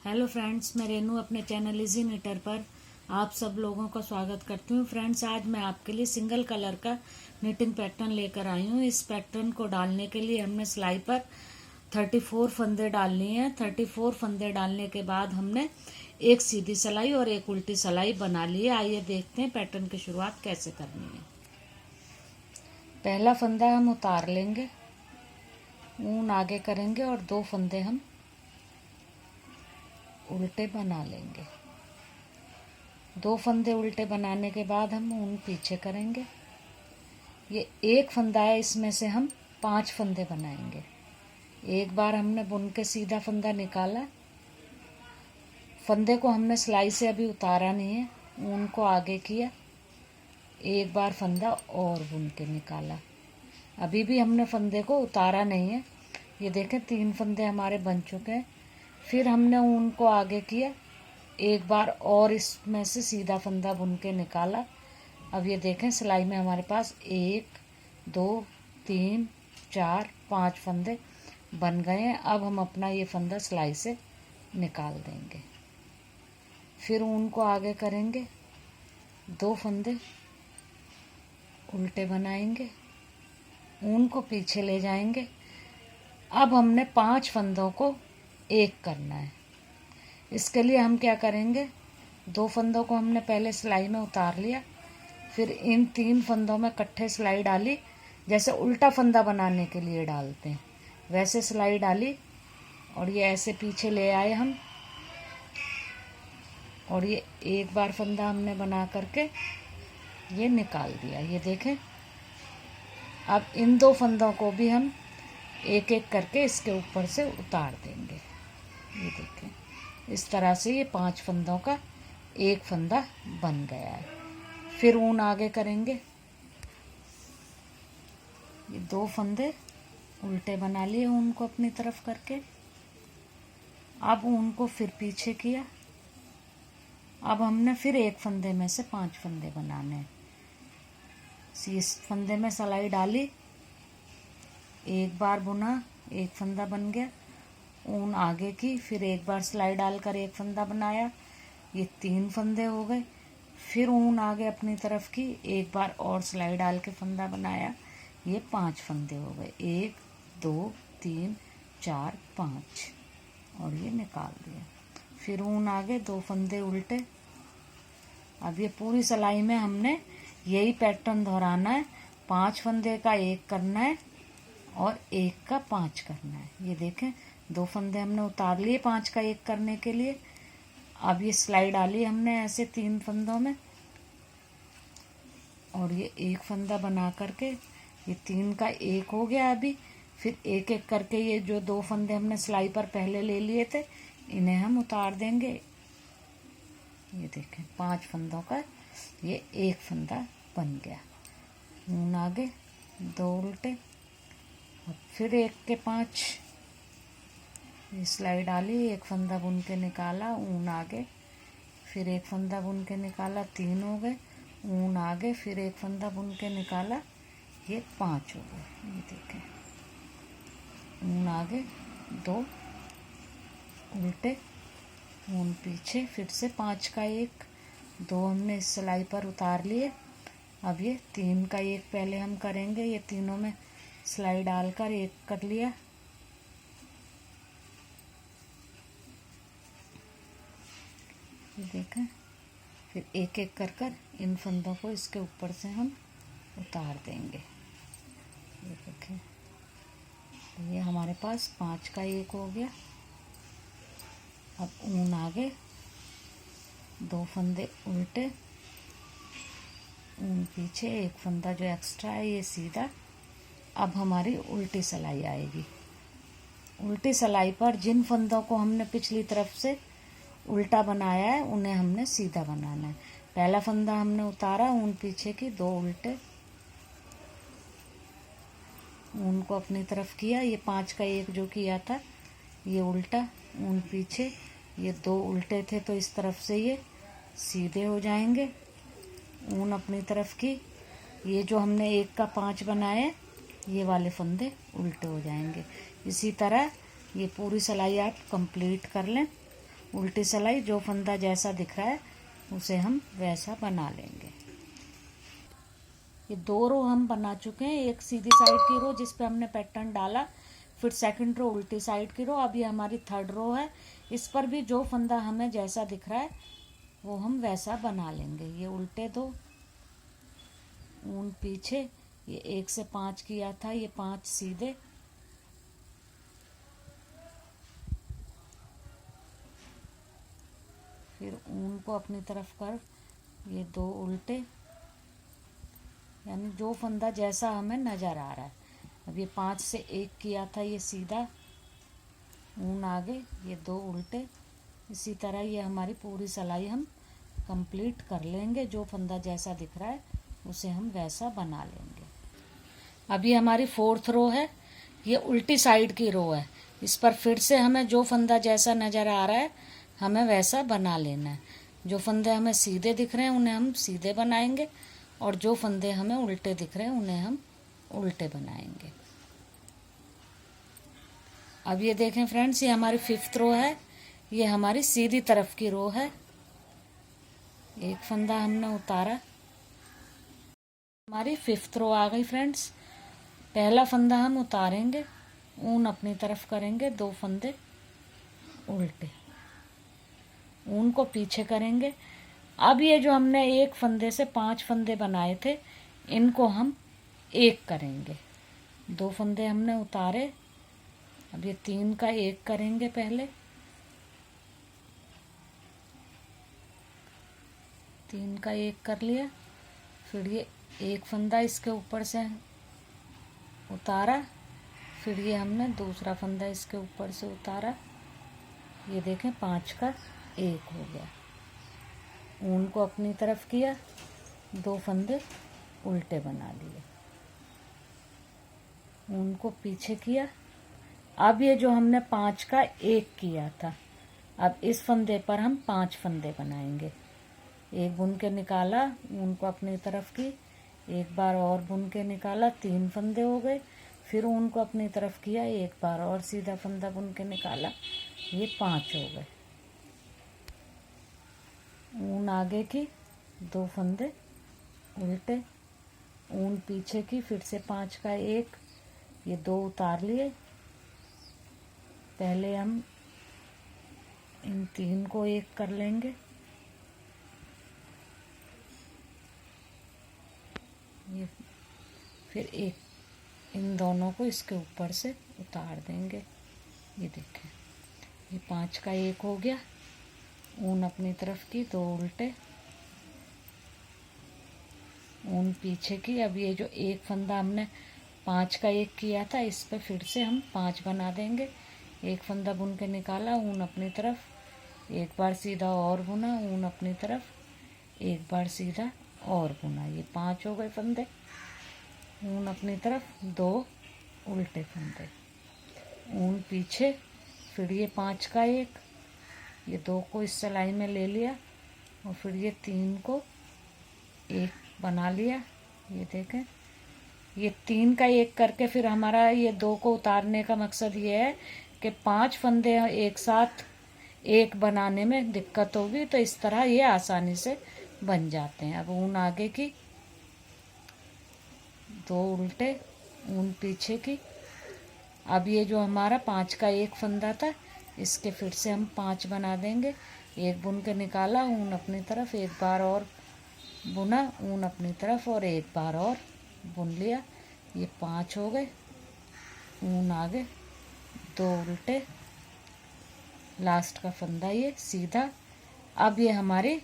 Hello friends, मैं रेनू अपने channel easy knitter पर आप सब लोगों का स्वागत करती हूँ। फ्रेंड्स, आज मैं आपके लिए सिंगल कलर का निटिंग पैटर्न लेकर आई हूँ। इस पैटर्न को डालने के लिए हमने सिलाई पर 34 फंदे डालनी है। 34 फंदे डालने के बाद हमने एक सीधी सिलाई और एक उल्टी सिलाई बना ली है। आइए देखते हैं पैटर्न की शुरुआत कैसे करनी है। पहला फंदा हम उतार लेंगे, ऊन आगे करेंगे और 2 फंदे हम उल्टे बना लेंगे। 2 फंदे उल्टे बनाने के बाद हम ऊन पीछे करेंगे। ये एक फंदा है, इसमें से हम 5 फंदे बनाएंगे। एक बार हमने बुन के सीधा फंदा निकाला, फंदे को हमने सिलाई से अभी उतारा नहीं है, ऊन को आगे किया, एक बार फंदा और बुन के निकाला। अभी भी हमने फंदे को उतारा नहीं है। ये देखें 3 फंदे हमारे बन चुके हैं। फिर हमने ऊन को आगे किया, एक बार और इसमें से सीधा फंदा बुन के निकाला। अब ये देखें सिलाई में हमारे पास 1 2 3 4 5 फंदे बन गए हैं। अब हम अपना ये फंदा सिलाई से निकाल देंगे। फिर ऊन को आगे करेंगे, 2 फंदे उल्टे बनाएंगे, ऊन को पीछे ले जाएंगे। अब हमने 5 फंदों को एक करना है। इसके लिए हम क्या करेंगे, 2 फंदों को हमने पहले सिलाई में उतार लिया, फिर इन 3 फंदों में इकट्ठे सिलाई डाली, जैसे उल्टा फंदा बनाने के लिए डालते हैं वैसे सिलाई डाली और ये ऐसे पीछे ले आए हम। और ये एक बार फंदा हमने बना करके ये निकाल दिया। ये देखें, अब इन 2 फंदों को भी हम एक एक करके इसके ऊपर से उतार देंगे। ये देखें, इस तरह से ये 5 फंदों का एक फंदा बन गया है। फिर ऊन आगे करेंगे, ये 2 फंदे उल्टे बना लिए ऊन को अपनी तरफ करके। अब ऊन को फिर पीछे किया। अब हमने फिर एक फंदे में से 5 फंदे बनाने हैं। इस फंदे में सिलाई डाली, एक बार बुना, एक फंदा बन गया, ऊन आगे की, फिर एक बार सिलाई डालकर एक फंदा बनाया, ये 3 फंदे हो गए। फिर ऊन आगे अपनी तरफ की, एक बार और सिलाई डाल के फंदा बनाया, ये 5 फंदे हो गए। 1 2 3 4 5 और ये निकाल दिया। फिर ऊन आगे, 2 फंदे उल्टे। अब ये पूरी सिलाई में हमने यही पैटर्न दोहराना है। 5 फंदे का एक करना है और एक का 5 करना है। ये देखें, 2 फंदे हमने उतार लिए 5 का एक करने के लिए। अब ये सिलाई डाली हमने ऐसे 3 फंदों में और ये एक फंदा बना करके ये 3 का एक हो गया। अभी फिर एक एक करके ये जो 2 फंदे हमने सिलाई पर पहले ले लिए थे, इन्हें हम उतार देंगे। ये देखें, 5 फंदों का ये एक फंदा बन गया। ऊन आगे, 2 उल्टे और फिर एक के 5। ये सिलाई डाली, एक फंदा बुन के निकाला, ऊन आगे, फिर एक फंदा बुन के निकाला, 3 हो गए। ऊन आगे, फिर एक फंदा बुन के निकाला, ये 5 हो गए। ये देखें, ऊन आगे, 2 उल्टे, ऊन पीछे, फिर से 5 का एक, 2 हमने इस सिलाई पर उतार लिए। अब ये 3 का एक पहले हम करेंगे। ये तीनों में सिलाई डालकर एक कर लिया। ये देखें, फिर एक एक कर कर इन फंदों को इसके ऊपर से हम उतार देंगे। ये देखें, ये हमारे पास 5 का एक हो गया। अब ऊन आगे, 2 फंदे उल्टे, ऊन पीछे, एक फंदा जो एक्स्ट्रा है ये सीधा। अब हमारी उल्टी सिलाई आएगी। उल्टी सिलाई पर जिन फंदों को हमने पिछली तरफ से उल्टा बनाया है उन्हें हमने सीधा बनाना है। पहला फंदा हमने उतारा, ऊन पीछे की, 2 उल्टे, ऊन को अपनी तरफ किया, ये 5 का एक जो किया था ये उल्टा, ऊन पीछे, ये 2 उल्टे थे तो इस तरफ से ये सीधे हो जाएंगे। ऊन अपनी तरफ की, ये जो हमने 1 का 5 बनाए ये वाले फंदे उल्टे हो जाएंगे। इसी तरह ये पूरी सिलाई आप कंप्लीट कर लें उल्टी सिलाई जो फंदा जैसा दिख रहा है उसे हम वैसा बना लेंगे। ये 2 रो हम बना चुके हैं, एक सीधी साइड की रो जिस पे हमने पैटर्न डाला, फिर सेकंड रो उल्टी साइड की रो, अब ये हमारी थर्ड रो है। इस पर भी जो फंदा हमें जैसा दिख रहा है वो हम वैसा बना लेंगे। ये उल्टे 2, ऊन पीछे, ये 1 से 5 किया था, ये 5 सीधे, फिर ऊन को अपनी तरफ कर, ये 2 उल्टे, यानी जो फंदा जैसा हमें नज़र आ रहा है। अब ये 5 से 1 किया था, ये सीधा, ऊन आगे, ये 2 उल्टे। इसी तरह ये हमारी पूरी सिलाई हम कंप्लीट कर लेंगे। जो फंदा जैसा दिख रहा है उसे हम वैसा बना लेंगे। अब ये हमारी 4th रो है, ये उल्टी साइड की रो है। इस पर फिर से हमें जो फंदा जैसा नज़र आ रहा है हमें वैसा बना लेना है। जो फंदे हमें सीधे दिख रहे हैं उन्हें हम सीधे बनाएंगे, और जो फंदे हमें उल्टे दिख रहे हैं उन्हें हम उल्टे बनाएंगे। अब ये देखें फ्रेंड्स, ये हमारी 5th रो है, ये हमारी सीधी तरफ की रो है। एक फंदा हमने उतारा, हमारी 5th रो आ गई फ्रेंड्स। पहला फंदा हम उतारेंगे, ऊन अपनी तरफ करेंगे, 2 फंदे उल्टे, ऊन को पीछे करेंगे। अब ये जो हमने एक फंदे से 5 फंदे बनाए थे इनको हम 1 करेंगे। 2 फंदे हमने उतारे, अब ये 3 का 1 करेंगे पहले, 3 का 1 कर लिया, फिर ये एक फंदा इसके ऊपर से उतारा, फिर ये हमने दूसरा फंदा इसके ऊपर से उतारा। ये देखें 5 का 1 हो गया। ऊन को अपनी तरफ किया, 2 फंदे उल्टे बना लिए, ऊन को पीछे किया। अब ये जो हमने 5 का 1 किया था, अब इस फंदे पर हम 5 फंदे बनाएंगे। एक बुन के निकाला, ऊन को अपनी तरफ की, एक बार और बुन के निकाला, 3 फंदे हो गए। फिर ऊन को अपनी तरफ किया, एक बार और सीधा फंदा बुन के निकाला, ये 5 हो गए। ऊन आगे की, 2 फंदे उल्टे, ऊन पीछे की, फिर से 5 का 1, ये 2 उतार लिए। पहले हम इन 3 को 1 कर लेंगे, ये फिर एक इन दोनों को इसके ऊपर से उतार देंगे। ये देखें, ये 5 का 1 हो गया। ऊन अपनी तरफ की, 2 उल्टे, ऊन पीछे की। अब ये जो एक फंदा हमने 5 का 1 किया था इस पे फिर से हम 5 बना देंगे। एक फंदा बुन के निकाला, ऊन अपनी तरफ, एक बार सीधा और बुना, ऊन अपनी तरफ, एक बार सीधा और बुना, ये 5 हो गए फंदे। ऊन अपनी तरफ, 2 उल्टे फंदे, ऊन पीछे, फिर ये 5 का 1, ये 2 को इस सिलाई में ले लिया, और फिर ये 3 को 1 बना लिया। ये देखें, ये 3 का 1 करके फिर हमारा ये 2 को उतारने का मकसद ये है कि 5 फंदे एक साथ 1 बनाने में दिक्कत होगी, तो इस तरह ये आसानी से बन जाते हैं। अब ऊन आगे की, 2 उल्टे, ऊन पीछे की। अब ये जो हमारा 5 का 1 फंदा था इसके फिर से हम 5 बना देंगे। एक बुन के निकाला, ऊन अपनी तरफ, एक बार और बुना, ऊन अपनी तरफ, और एक बार और बुन लिया, ये 5 हो गए। ऊन आगे, 2 उल्टे, लास्ट का फंदा ये सीधा। अब ये हमारी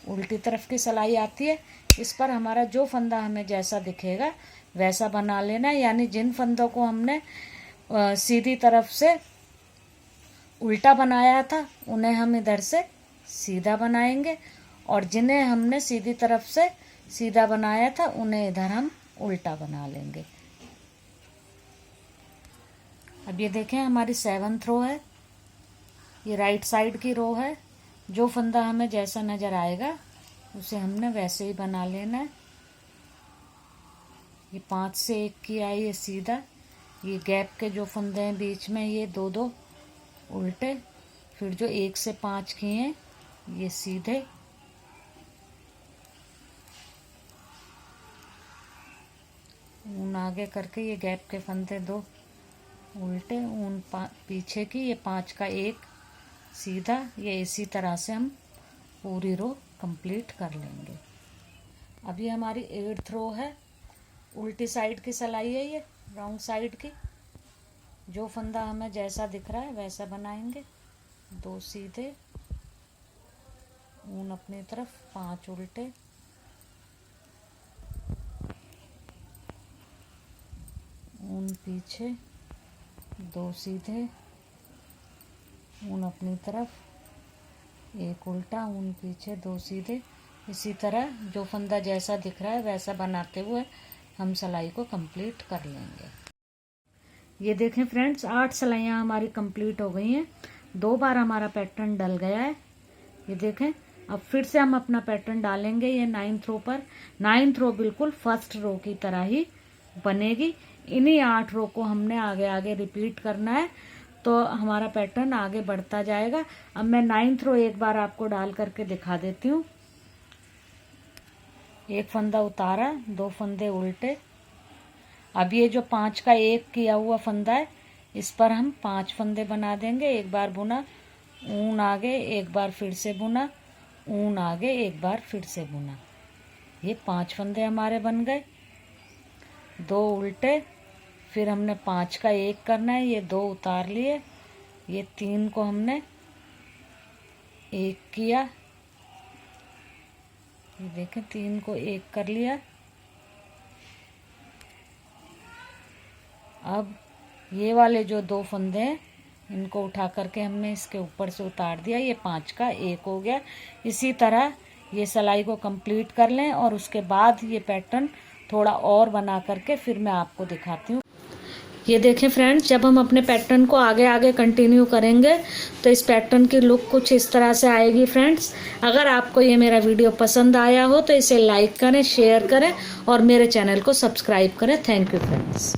उल्टी तरफ की सिलाई आती है। इस पर हमारा जो फंदा हमें जैसा दिखेगा वैसा बना लेना, यानी जिन फंदों को हमने सीधी तरफ से उल्टा बनाया था उन्हें हम इधर से सीधा बनाएंगे, और जिन्हें हमने सीधी तरफ से सीधा बनाया था उन्हें इधर हम उल्टा बना लेंगे। अब ये देखें, हमारी 7th रो है, ये राइट साइड की रो है। जो फंदा हमें जैसा नज़र आएगा उसे हमने वैसे ही बना लेना है। ये 5 से 1 किया है, ये सीधा। ये गैप के जो फंदे हैं बीच में, ये 2 उल्टे, फिर जो 1 से 5 किए हैं ये सीधे ऊन आगे करके ये गैप के फंदे 2 उल्टे, ऊन पीछे की, ये 5 का 1 सीधा। ये इसी तरह से हम पूरी रो कंप्लीट कर लेंगे। अभी हमारी 8th रो है। उल्टी साइड की सिलाई है, ये रॉन्ग साइड की। जो फंदा हमें जैसा दिख रहा है वैसा बनाएंगे। 2 सीधे, ऊन अपनी तरफ, 5 उल्टे, ऊन पीछे, 2 सीधे, ऊन अपनी तरफ, 1 उल्टा, ऊन पीछे, 2 सीधे। इसी तरह जो फंदा जैसा दिख रहा है वैसा बनाते हुए हम सिलाई को कंप्लीट कर लेंगे। ये देखें फ्रेंड्स, 8 सिलाइयाँ हमारी कंप्लीट हो गई हैं। 2 बार हमारा पैटर्न डल गया है। ये देखें, अब फिर से हम अपना पैटर्न डालेंगे ये 9th रो पर। 9th रो बिल्कुल फर्स्ट रो की तरह ही बनेगी। इन्हीं 8 रो को हमने आगे आगे रिपीट करना है, तो हमारा पैटर्न आगे बढ़ता जाएगा। अब मैं 9th रो एक बार आपको डाल करके दिखा देती हूँ। 1 फंदा उतारा, 2 फंदे उल्टे। अब ये जो 5 का 1 किया हुआ फंदा है, इस पर हम 5 फंदे बना देंगे। एक बार बुना, ऊन आगे, एक बार फिर से बुना, ऊन आगे, एक बार फिर से बुना। ये 5 फंदे हमारे बन गए। 2 उल्टे, फिर हमने 5 का 1 करना है, ये 2 उतार लिए। ये 3 को हमने 1 किया, ये देखें 3 को 1 कर लिया। अब ये वाले जो 2 फंदे हैं इनको उठा करके हमने इसके ऊपर से उतार दिया। ये 5 का 1 हो गया। इसी तरह ये सिलाई को कंप्लीट कर लें और उसके बाद ये पैटर्न थोड़ा और बना करके फिर मैं आपको दिखाती हूँ। ये देखें फ्रेंड्स, जब हम अपने पैटर्न को आगे आगे कंटिन्यू करेंगे तो इस पैटर्न की लुक कुछ इस तरह से आएगी। फ्रेंड्स, अगर आपको ये मेरा वीडियो पसंद आया हो तो इसे लाइक करें, शेयर करें और मेरे चैनल को सब्सक्राइब करें। Thank you friends.